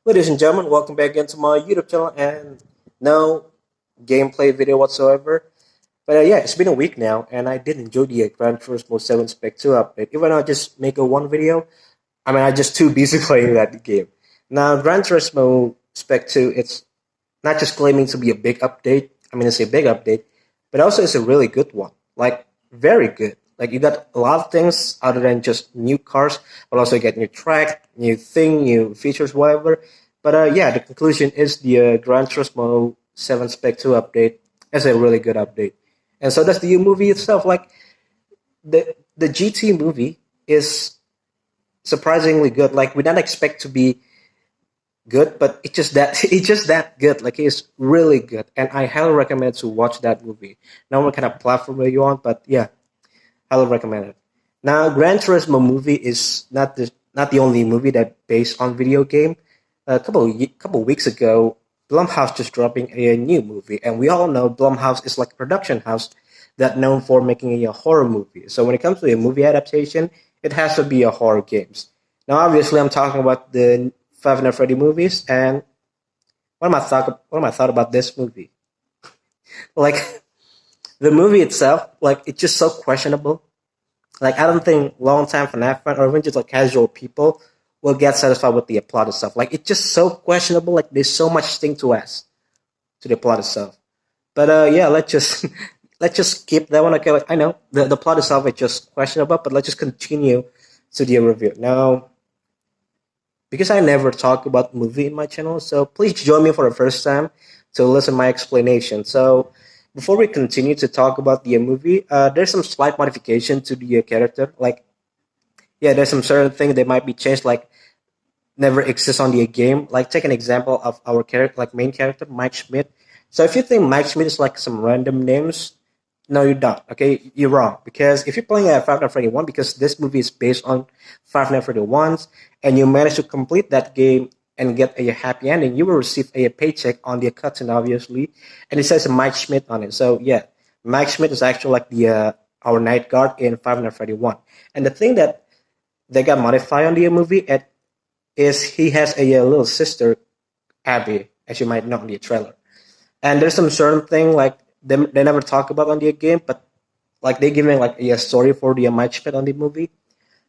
Ladies and gentlemen, welcome back into my YouTube channel and no gameplay video whatsoever. But yeah, it's been a week now and I did enjoy the Gran Turismo 7 Spec 2 update. Even though I just make a one video, I just too busy playing that game. Now, Gran Turismo Spec 2, it's not just claiming to be a big update. It's a big update, but also it's a really good one. Like, very good. Like, you got a lot of things other than just new cars, but also you get new track, new thing, new features, whatever. But yeah, the conclusion is the Gran Turismo 7 Spec 2 update is a really good update. And so does the movie itself. Like, the GT movie is surprisingly good. Like, we don't expect to be good, but it's just that good. Like, it's really good, and I highly recommend to watch that movie. Now, what kind of platform are you on? But yeah, highly recommend it. Now, Gran Turismo movie is not the only movie that based on video game. A couple weeks ago, Blumhouse just dropping a new movie, and we all know Blumhouse is like a production house that known for making a horror movie. So when it comes to a movie adaptation, it has to be a horror games. Now, obviously, I'm talking about the Five Nights at Freddy movies, and what am I thought about this movie? Like, the movie itself, like, it's just so questionable. Like, I don't think long-time FNAF fan or even just like casual people will get satisfied with the plot itself. Like, it's just so questionable. Like, there's so much thing to ask to the plot itself. But yeah, let's just let's just skip that one. Okay, like, I know the plot itself is just questionable, but let's just continue to the review now. Because I never talk about movie in my channel, so please join me for the first time to listen my explanation. So before we continue to talk about the movie, there's some slight modification to the character. Like, yeah, there's some certain thing that might be changed, like never exists on the game. Like, take an example of our character, like main character Mike Schmidt. So if you think Mike Schmidt is like some random names, no, you don't. Okay, you're wrong. Because if you're playing a Five Nights at Freddy 1, because this movie is based on Five Nights at Freddy 1, and you manage to complete that game and get a happy ending, you will receive a paycheck on the cutscene, obviously, and it says Mike Schmidt on it. So yeah, Mike Schmidt is actually like the our night guard in Five Nights at Freddy 1. And the thing that they got modified on the movie is he has a little sister, Abby, as you might know in the trailer. And there's some certain thing like they never talk about on the game, but like they giving like a story for the Mike Schmidt on the movie.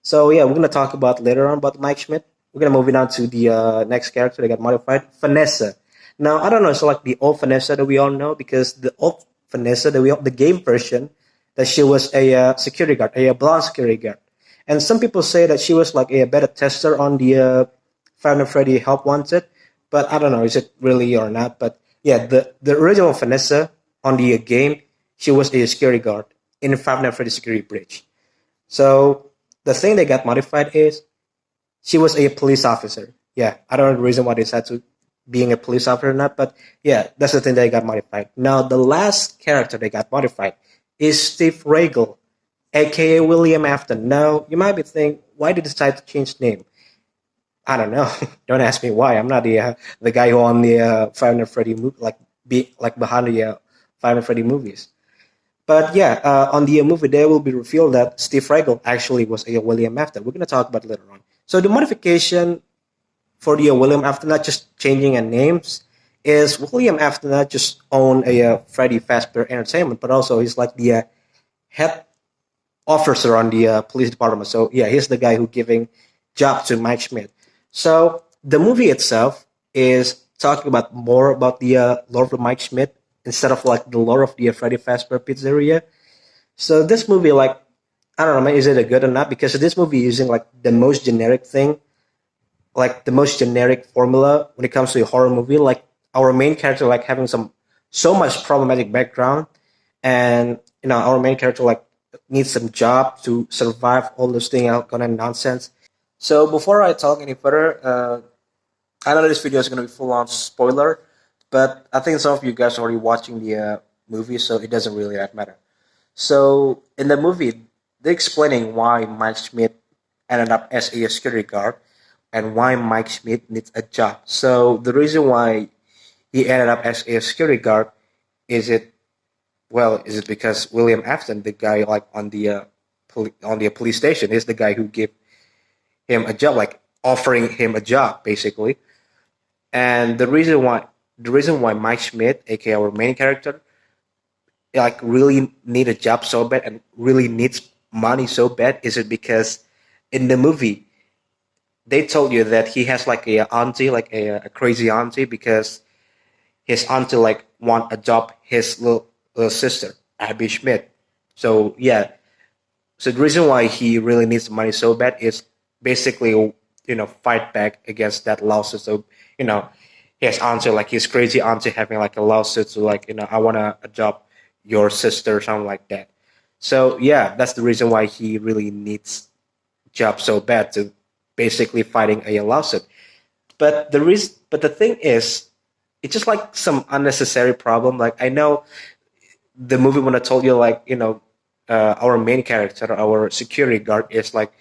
So yeah, we're gonna talk about later on about Mike Schmidt. We're gonna move it on to the next character that got modified, Vanessa. Now I don't know, it's like the old Vanessa that we all know, because the old Vanessa the game version, that she was a security guard, a blonde security guard, and some people say that she was like a better tester on the Five Nights at Freddy Help Wanted, but I don't know, is it really or not? But yeah, the original Vanessa on the game, she was a security guard in Five Nights at Freddy Security Breach. So the thing that got modified is she was a police officer. Yeah, I don't know the reason why they decided to being a police officer or not, but yeah, that's the thing that got modified. Now the last character that got modified is Steve Regal, aka William Afton. Now you might be thinking, why did they decide to change name? I don't know. Don't ask me why. I'm not the guy who on the Five Nights at Freddy movie, like behind the Five Nights at Freddy movies. But yeah, on the movie, there will be revealed that Steve Regal actually was a William Afton. We're gonna talk about it later on. So the modification for the William Afton, not just changing a names, is William Afton not just own a Freddy Fazbear Entertainment, but also he's like the head officer on the police department. So yeah, he's the guy who giving job to Mike Schmidt. So the movie itself is talking about more about the lore of Mike Schmidt instead of like the lore of the Freddy Fazbear Pizzeria. So this movie, like, I don't know, man, is it a good or not? Because this movie using like the most generic thing, like the most generic formula when it comes to a horror movie. Like, our main character like having some so much problematic background, and our main character like needs some job to survive all those things, all kind of nonsense. So before I talk any further, I know this video is going to be full on spoiler, but I think some of you guys are already watching the movie, so it doesn't really that matter. So in the movie, they're explaining why Mike Schmidt ended up as a security guard and why Mike Schmidt needs a job. So the reason why he ended up as a security guard is is it because William Afton, the guy like on the on the police station, is the guy who gave him a job, like offering him a job, basically. And the reason why Mike Schmidt, aka our main character, like really need a job so bad and really needs money so bad is it because in the movie they told you that he has like a auntie, like a crazy auntie, because his auntie like want to adopt his little sister Abby Schmidt. So yeah, so the reason why he really needs money so bad is basically fight back against that lawsuit. So you know his auntie, like his crazy auntie, having like a lawsuit to like I want to adopt your sister or something like that. So yeah, that's the reason why he really needs job so bad to basically fighting a lawsuit. But the thing is, it's just like some unnecessary problem. Like I know the movie when I told you like our main character, our security guard is like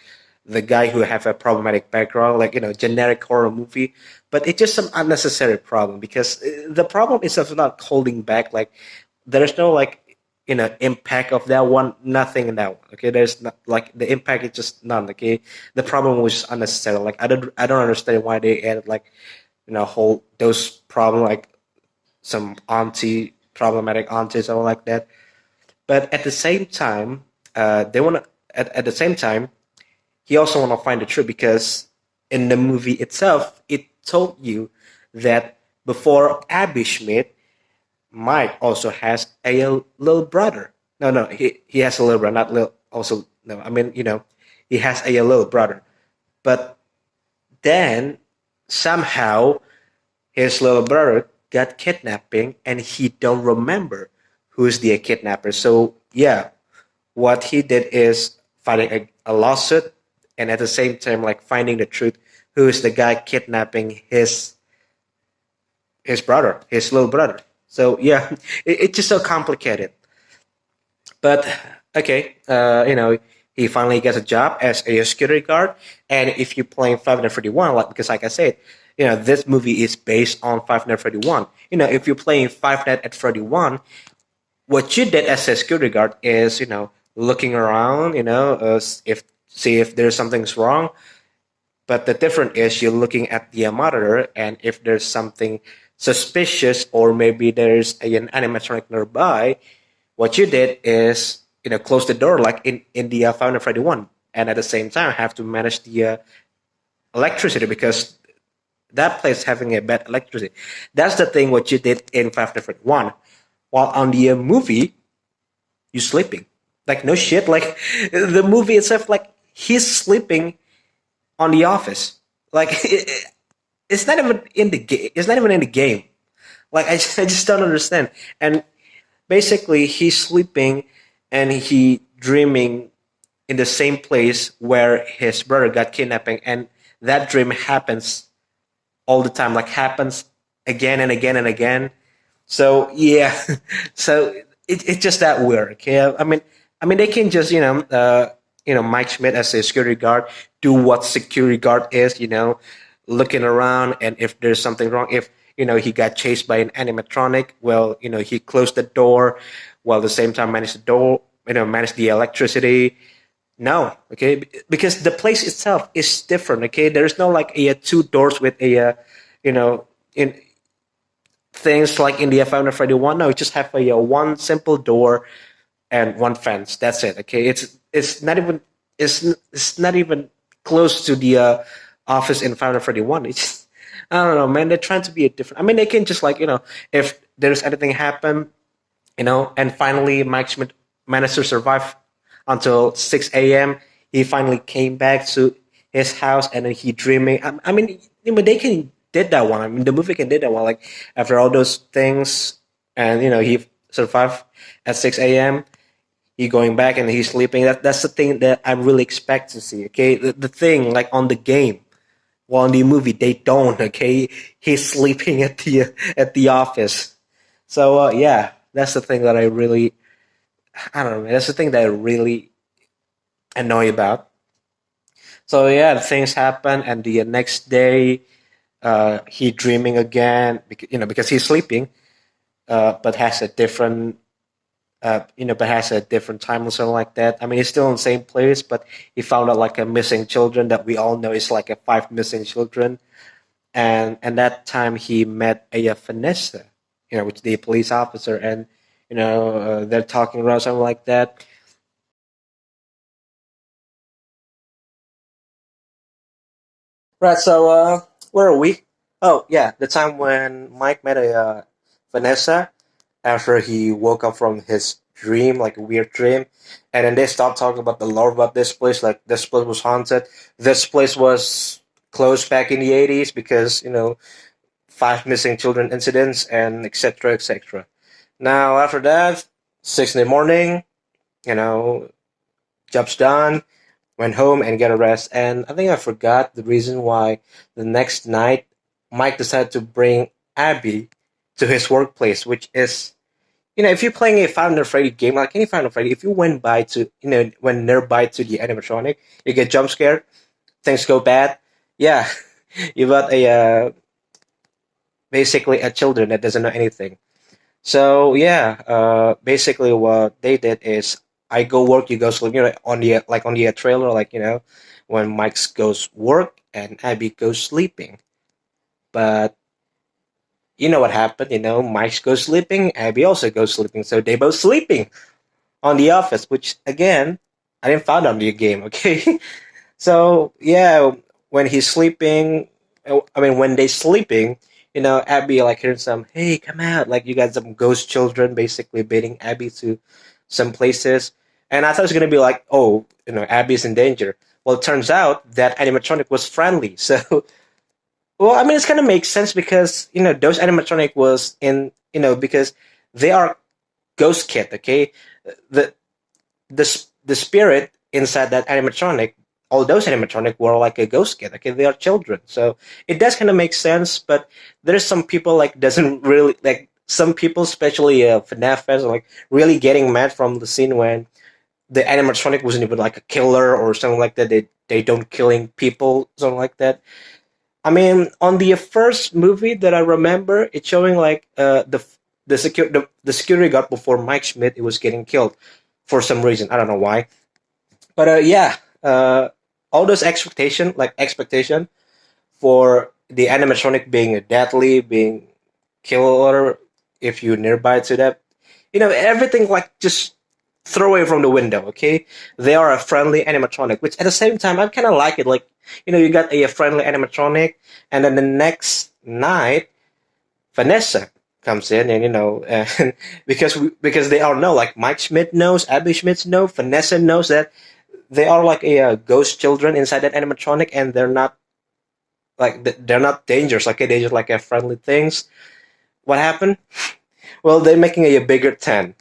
the guy who have a problematic background, like generic horror movie. But it's just some unnecessary problem because the problem is of not holding back. Like there's no like impact of that one, nothing in that one. Okay, there's not like the impact is just none. Okay, the problem was unnecessary. Like I don't understand why they added like whole those problem like some auntie problematic aunties or like that. But at the same time, they want to. At the same time, he also want to find the truth because in the movie itself, it told you that before Abby Schmidt, Mike also has a little brother. No, no, he has a little brother, not little. Also, no, I mean he has a little brother. But then somehow his little brother got kidnapping and he don't remember who's the kidnapper. So yeah, what he did is filing a lawsuit and at the same time like finding the truth who is the guy kidnapping his brother, his little brother. So yeah, it's just so complicated. But okay, he finally gets a job as a security guard. And if you're playing Five Nights at Freddy 1, like because like I said, this movie is based on Five Nights at Freddy 1. If you're playing Five Nights at Freddy 1, what you did as a security guard is looking around, if see if there's something's wrong. But the difference is you're looking at the monitor, and if there's something suspicious or maybe there's an animatronic nearby, what you did is close the door like in the Five Nights at Freddy 1, and at the same time have to manage the electricity because that place having a bad electricity. That's the thing what you did in Five Nights at Freddy 1. While on the movie, you sleeping. Like no shit. Like the movie itself, like he's sleeping on the office. Like it's not even in the game. It's not even in the game. Like I just don't understand. And basically, he's sleeping and he dreaming in the same place where his brother got kidnapping, and that dream happens all the time. Like happens again and again and again. So yeah, so it's just that weird. Okay, I mean they can just Mike Schmidt as a security guard do what security guard is, looking around and if there's something wrong, if he got chased by an animatronic, well he closed the door while at the same time managed the door, managed the electricity. No, okay, because the place itself is different. Okay, there's no like a two doors with a in things like in the Five Nights at Freddy 1. No, you just have a one simple door and one fence. That's it. Okay, it's not even close to the office in Five Nights at Freddy 1. It's I don't know, man. They're trying to be a different. I mean, they can just like if there's anything happen, and finally Mike Schmidt managed to survive until 6 a.m. He finally came back to his house and then he dreaming. I mean, they can did that one. I mean, the movie can did that one. Like after all those things, and he survived at 6 a.m. He going back and he's sleeping. That's the thing that I really expect to see. Okay, the thing like on the game, while in the movie they don't. Okay, he's sleeping at the office. So yeah, that's the thing that I don't know. That's the thing that I really annoy about. So yeah, the things happen, and the next day, he dreaming again. Because he's sleeping, but has a different, but has a different time or something like that. I mean, he's still in the same place, but he found out like a missing children that we all know is like a five missing children. and that time he met a Vanessa, which the police officer, and they're talking around something like that. Right. So where are we? Oh yeah, the time when Mike met a Vanessa after he woke up from his dream, like a weird dream, and then they stopped talking about the lore about this place. Like this place was haunted. This place was closed back in the 80s because five missing children incidents and etc. etc. Now after that, 6 in the morning, you know, job's done. Went home and get a rest. And I think I forgot the reason why the next night Mike decided to bring Abby to his workplace, which is, if you're playing a Final Freddy game, like any Final Freddy, if you went by to, when nearby to the animatronic, you get jump scared, things go bad. Yeah, you got basically a children that doesn't know anything. So yeah, basically what they did is I go work, you go sleep. On the trailer, like when Mike goes work and Abby goes sleeping. But you know what happened? Mike goes sleeping, Abby also goes sleeping, so they both sleeping on the office. Which again, I didn't find on the game. Okay, so yeah, when he's sleeping, I mean when they sleeping, Abby like hearing some, "Hey, come out!" Like you got some ghost children basically baiting Abby to some places, and I thought it was gonna be like, oh, Abby's in danger. Well, it turns out that animatronic was friendly. So, well, I mean, it's kind of makes sense because those animatronic was in because they are ghost kid. Okay, the the spirit inside that animatronic, all those animatronic were like a ghost kid. Okay, they are children, so it does kind of make sense. But there's some people like doesn't really like some people, especially FNAF fans, are like really getting mad from the scene when the animatronic wasn't even like a killer or something like that. They don't killing people, something like that. I mean, on the first movie that I remember, it's showing like the security guard before Mike Schmidt it was getting killed for some reason. I don't know why. But yeah, all those expectation for the animatronic being deadly, being killer if you nearby to that, everything like just throw away from the window. Okay, they are a friendly animatronic, which at the same time I kind of like it. Like you got a friendly animatronic, and then the next night Vanessa comes in, and and because they all know, like Mike Schmidt knows, Abby Schmidt knows, Vanessa knows that they are like a ghost children inside that animatronic, and they're not dangerous. Like they're just like a friendly things. What happened? Well, they're making a bigger tent.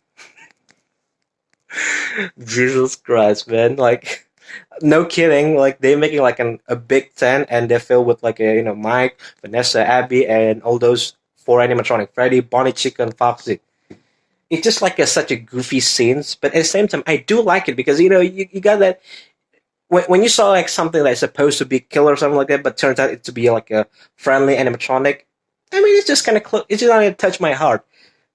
Jesus Christ, man! Like, no kidding. Like they're making like a big tent, and they're filled with like a Mike, Vanessa, Abby, and all those four animatronic: Freddy, Bonnie, Chicken, Foxy. It's just like such a goofy scenes, but at the same time, I do like it because you got that when you saw like something that's supposed to be killer or something like that, but turns out it to be like a friendly animatronic. I mean, it's just kind of it's just gonna touch my heart.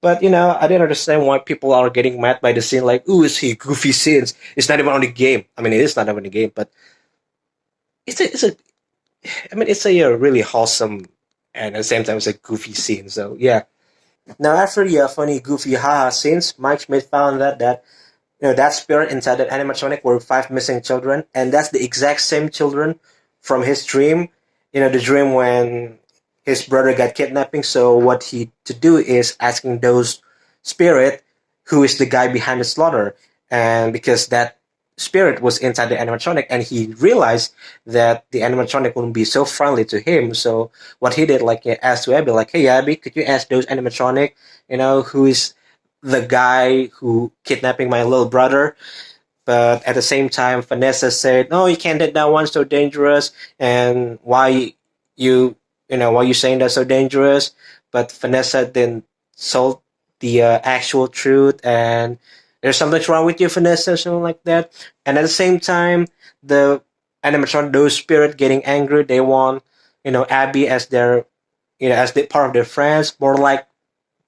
But I didn't understand why people are getting mad by the scene. Like, ooh, is he goofy scenes? It's not even on the game. I mean, it is not even on the game, but it's a. I mean, it's a really wholesome and at the same time it's a goofy scene. So yeah. Now after the funny goofy haha scenes, Mike Schmidt found that that spirit inside that animatronic were five missing children, and that's the exact same children from his dream. The dream when his brother got kidnapping. So what he to do is asking those spirit who is the guy behind the slaughter, and because that spirit was inside the animatronic, and he realized that the animatronic wouldn't be so friendly to him. So what he did, like he asked to Abby, like, "Hey Abby, could you ask those animatronic, who is the guy who kidnapping my little brother?" But at the same time, Vanessa said, "No, you can't do that one. So dangerous. And you, why you saying that's so dangerous?" But Vanessa then told the actual truth, and there's something wrong with you, Vanessa, something like that. And at the same time, the animatronic, those spirit getting angry, they want, Abby as their, as the part of their friends, more like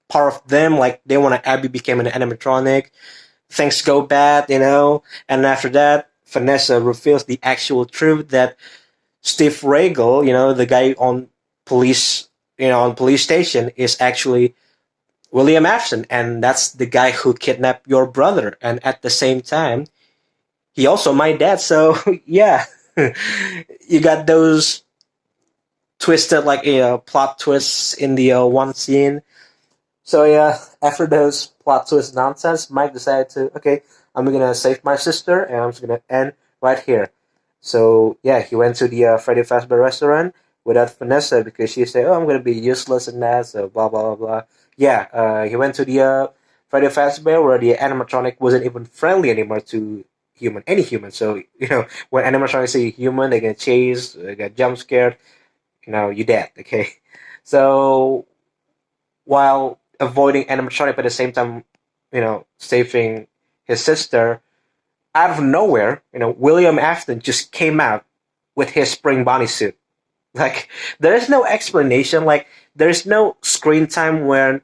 part of them, like they want to Abby became an animatronic. Things go bad, and after that, Vanessa reveals the actual truth that Steve Regal, the guy on police, on police station is actually William Afton, and that's the guy who kidnapped your brother. And at the same time, he also my dad. So yeah, you got those twisted like plot twists in the one scene. So yeah, after those plot twist nonsense, Mike decided to okay, I'm gonna save my sister, and I'm just gonna end right here. So yeah, he went to the Freddy Fazbear restaurant without Vanessa because she said, "Oh, I'm gonna be useless in that." So blah blah blah blah. Yeah, he went to the Freddy Fazbear where the animatronic wasn't even friendly anymore to any human. So when animatronics see a human, they get chased, they get jump scared. You dead. Okay, so while avoiding animatronic, but at the same time, saving his sister, out of nowhere, William Afton just came out with his spring bonnie suit. Like, there is no explanation. Like, there's no screen time when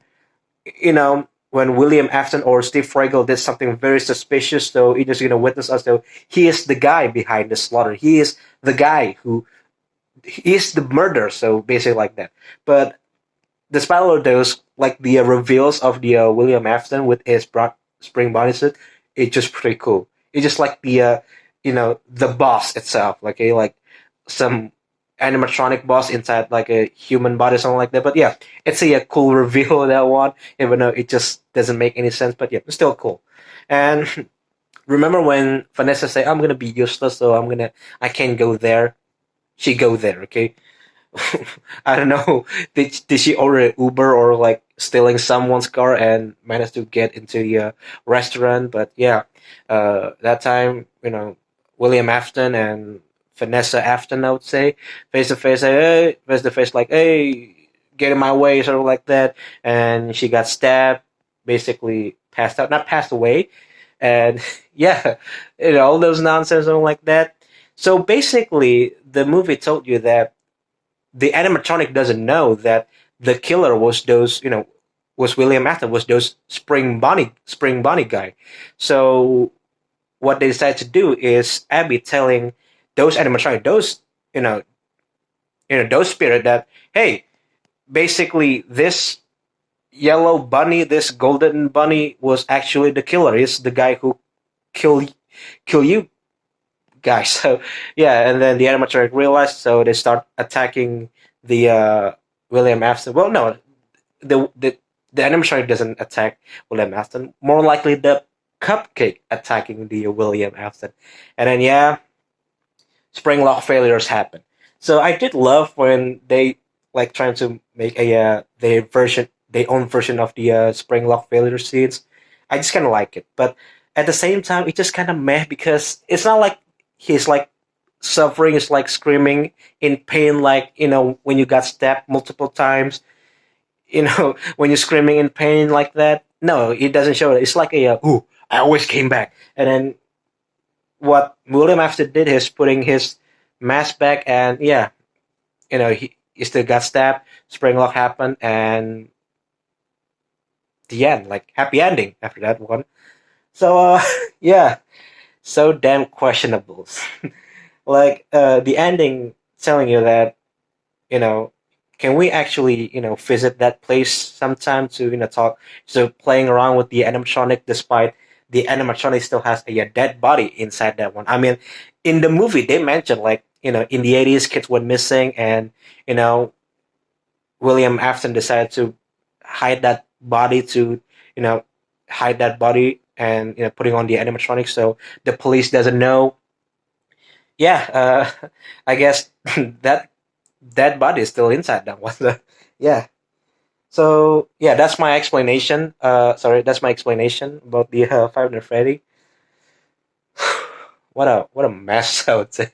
William Afton or Steve Fragel did something very suspicious, so he just witness us. So he is the guy behind the slaughter. He is the guy who he is the murderer. So basically like that. But despite all of those, like the reveals of the William Afton with his spring bodysuit, it's just pretty cool. It's just like the boss itself, like some animatronic boss inside like a human body, something like that. But yeah, it's a cool reveal of that one, even though it just doesn't make any sense. But yeah, it's still cool. And remember when Vanessa said, "I'm gonna be useless, so I can't go there." She go there, okay? I don't know. Did she order an Uber or like stealing someone's car and managed to get into the restaurant? But yeah, that time William Afton and Vanessa Afton, I would say, face to face, hey, face to face, like, hey, get in my way, sort of like that. And she got stabbed, basically passed out, not passed away, and yeah, all those nonsense, something like that. So basically, the movie told you that the animatronic doesn't know that the killer was was William Afton, was those Spring Bonnie guy. So what they decided to do is Abby telling those animatronic, you know those spirit that, hey, basically this yellow bunny, this golden bunny was actually the killer. He's the guy who kill kill you guys. So yeah, and then the animatronic realized, so they start attacking the William Afton. Well, no, the animatronic doesn't attack William Afton. More likely, the cupcake attacking the William Afton, and then yeah, spring lock failures happen. So I did love when they like trying to make their own version of the spring lock failure scenes. I just kind of like it, but at the same time, it just kind of meh because it's not like he's like suffering, is like screaming in pain, like when you got stabbed multiple times. When you're screaming in pain like that. No, it doesn't show it. It's like ooh, I always came back, and then what William after did is putting his mask back, and yeah, he still got stabbed. Springlock happened, and the end, like happy ending after that one. So yeah, so damn questionable. Like the ending telling you that you know can we actually visit that place sometime to talk, so playing around with the animatronic despite the animatronic still has a dead body inside that one. I mean, in the movie they mentioned like in the 80s kids went missing, and you know William Afton decided to hide that body to you know hide that body and putting on the animatronic so the police doesn't know. Yeah, I guess that dead body is still inside that one. Yeah. So yeah, that's my explanation. Sorry, that's my explanation about the Five Nights at Freddy. What a mess, I would say.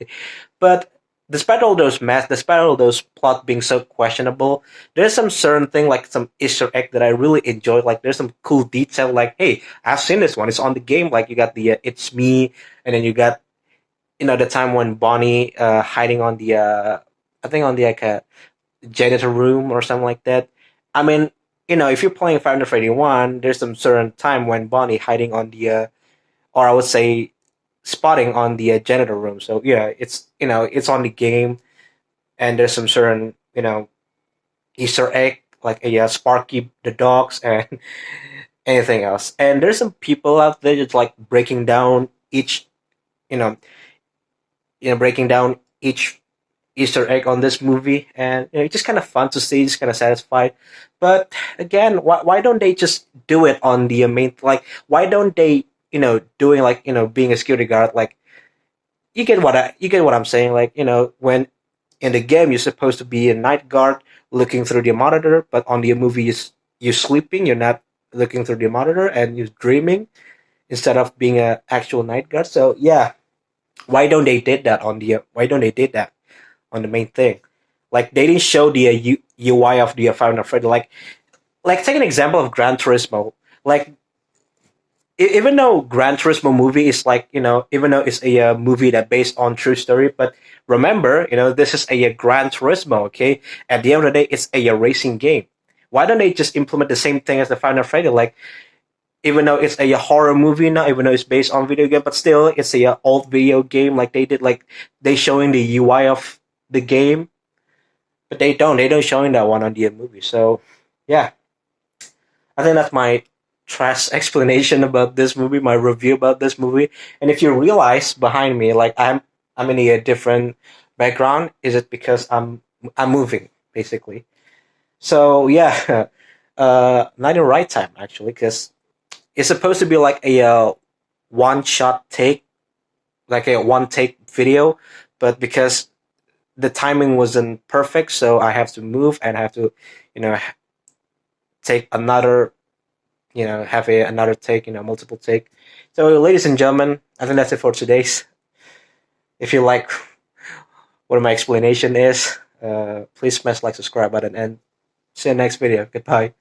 But despite all those plot being so questionable, there's some certain thing like some Easter egg that I really enjoyed. Like there's some cool detail. Like, hey, I've seen this one. It's on the game. Like you got the "It's Me," and then you got the time when Bonnie hiding on the I think on the like janitor room or something like that. I mean, if you're playing Five Nights at Freddy 1, there's some certain time when Bonnie hiding on the or I would say spotting on the janitor room. So yeah, it's it's on the game, and there's some certain Easter egg, like Sparky the dogs and anything else. And there's some people out there just like breaking down each, you know, breaking down each Easter egg on this movie, and it's just kind of fun to see, just kind of satisfied. But again, why don't they just do it on the main? Like, why don't they, doing like being a security guard? Like, you get what I'm saying. Like, when in the game you're supposed to be a night guard looking through the monitor, but on the movie you're sleeping, you're not looking through the monitor, and you're dreaming instead of being an actual night guard. So yeah, why don't they did that on the main thing? Like they didn't show the UI of the Final Fantasy. Like take an example of Gran Turismo. Like even though Gran Turismo movie is like even though it's a movie that based on true story, but remember this is a Gran Turismo. Okay, at the end of the day, it's a racing game. Why don't they just implement the same thing as the Final Fantasy? Like even though it's a horror movie now, even though it's based on video game, but still it's a old video game. Like they did, like they showing the UI of the game, but they don't showing that one on the movie. So yeah, I think that's my trash explanation about this movie, my review about this movie. And if you realize behind me, like I'm in a different background, is it because I'm moving basically? So yeah, not in the right time actually, because it's supposed to be like a one shot take, like a one take video, but because the timing wasn't perfect, so I have to move and I have to, you know, take another, have another take, multiple take. So, ladies and gentlemen, I think that's it for today's. If you like what my explanation is, please smash like, subscribe button, and see you next video. Goodbye.